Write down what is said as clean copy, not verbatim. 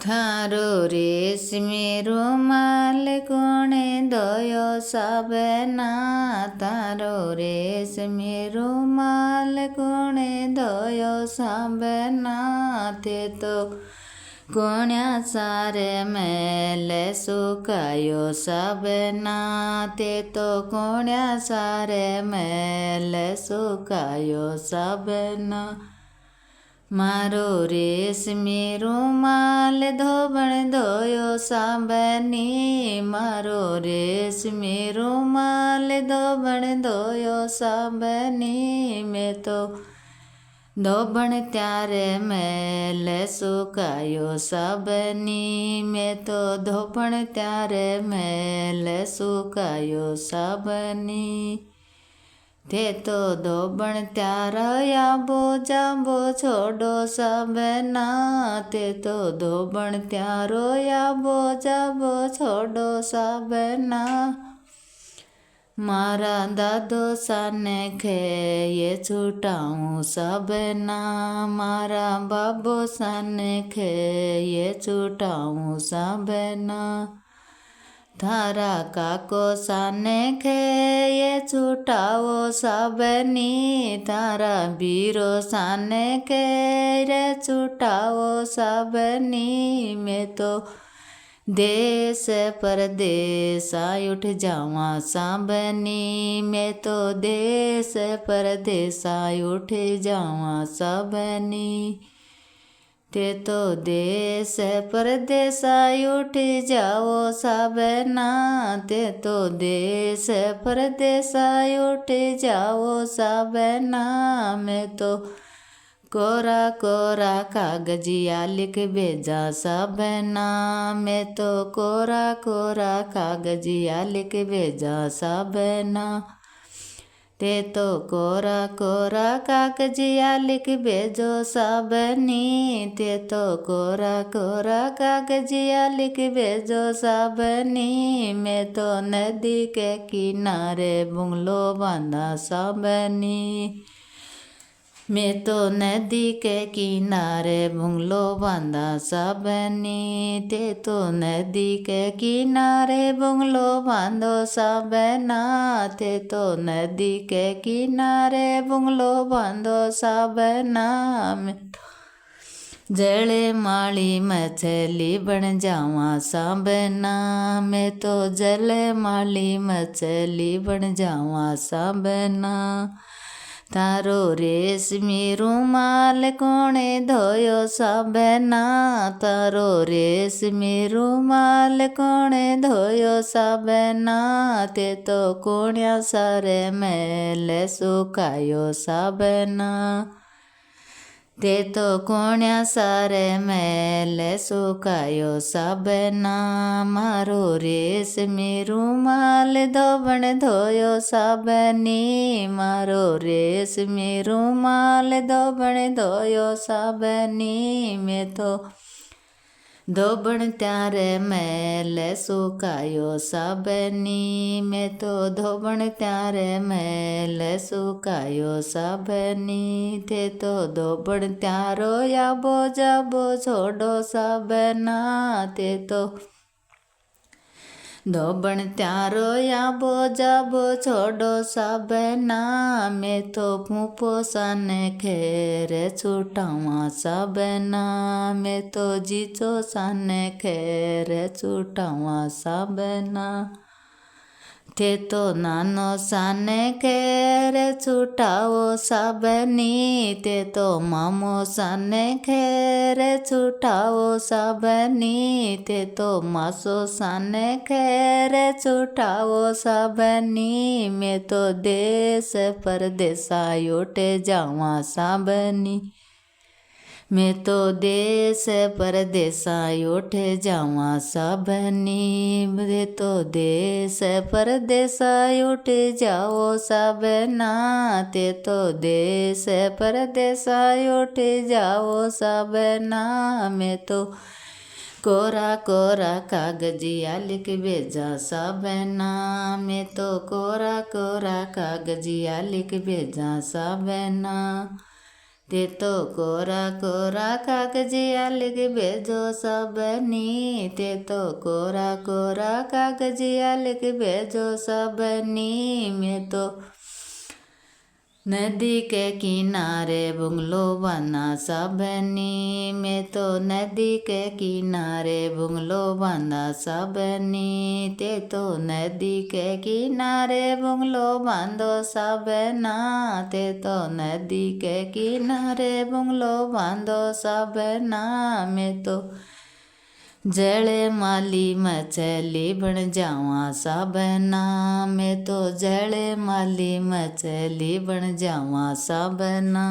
थारो रेशमी रुमाल कोणे दयो सबना। थारो रेशमी रुमाल कोणे दयो सबना। ते तो कोण्या सारे मेले सुकायो सबना। ते तो कोण्या सारे मेले सुकायो सबना। मारो रेशमी रुमाल धोबण धोयो साबनी। मारो रेशमी रुमाल धोबण धोयो साबनी। मैं तो धोबण त्यारे मेल सुकायो सबनी। मैं तो धोबण त्यारे मेल सुकायो सबनी। ते तो धोबण त्यारा याबो जाबो छोड़ो सबना। ते तो धोबण त्यारो याबो जाबो छोड़ो सबना। मारा दादो साने खे ये छुटाऊँ सबना। मारा बाबो साने खे ये छुटाऊँ सबना। थारा काको साने खे ये छुटाओ सबनी। थारा बीरो साने खे रे छुटाओ सबनी। मैं तो देश परदेस उठ जावा सबनी। मैं तो देश परदेस उठ जावा सबनी। ते तो देश परदेस उठ जाओ सबना। ते तो देश परदेस उठ जाओ सबना। मैं तो कोरा कोरा कागजिया लिख भेजा सबना। मैं तो कोरा कोरा कागजिया लिख भेजा सबना। ते तो कोरा कोरा कागजिया लिख भेजो सबनी। ते तो कोरा कोरा कागजिया लिख भेजो सबनी। मैं तो नदी के किनारे बुंगलो बांधा सबनी। मैं तो नदी के किनारे बुंगलो बांधा सबनी। ते तो नदी के किनारे बुंगलो बांधो सबना। ते तो नदी के किनारे बुंगलो बांधो सबना। जले माली मछली बन जावा सबना। मैं तो जले माली मछली बन जावा सबना। थारो रेशमी रुमाल कोणे धोयो सबना। थारो रेशमी रुमाल कोणे धोयो सबना। ते तो कोण्या सारे मेल सुकायो सबना। ते तो कोण्या सारे मेल सुकायो सबना। मारो रेशमी रुमाल धोबण धोयो सबनी। मारो रेशमी रुमाल धोबण धोयो सबनी। मैं तो धोबण त्यारे मेल सुकायो सबनी। मैं तो धोबण त्यारे मेल सुकायो सबनी। ते तो धोबण त्यारो याबो जाबो छोड़ो सबना। ते तो धोबण त्यारो याबो जाबो छोड़ो सबना। मैं तो फूफो साने खेर छुटावा सबना। मैं तो जीजो साने खेर छुटावा सबना। ते तो नानो साने खेर छुटाओ सबनी। ते तो मामो साने खेर छुटाओ सबनी। ते तो मासो साने खेर छुटाओ सबनी। मैं तो देश परदेस उठ जावा सबनी। मैं तो देश परदेस उठ जावा सबनी। मैं तो देश परदेस उठ जाओ सबना। ते तो देश परदेस उठ जाओ सबना। मैं तो कोरा कोरा कागजिया लिख भेजा सबना। मैं तो कोरा कोरा कागजिया लिख भेजा सबना। ते तो कोरा कोरा कागजिया लिख भेजो सबनी, ते तो कोरा कोरा कागजिया लिख भेजो सबनी। मैं तो नदी के किनारे बुंगलो बांधा सबनी, मैं तो नदी के किनारे बुंगलो बांधा सबनी। ते तो नदी के किनारे बुंगलो बांधो सबना, ते तो नदी के किनारे बुंगलो बांधो सबना। मैं तो जले माली मछली बन जावा सबना, मैं तो जले माली मछली बन जावा सबना।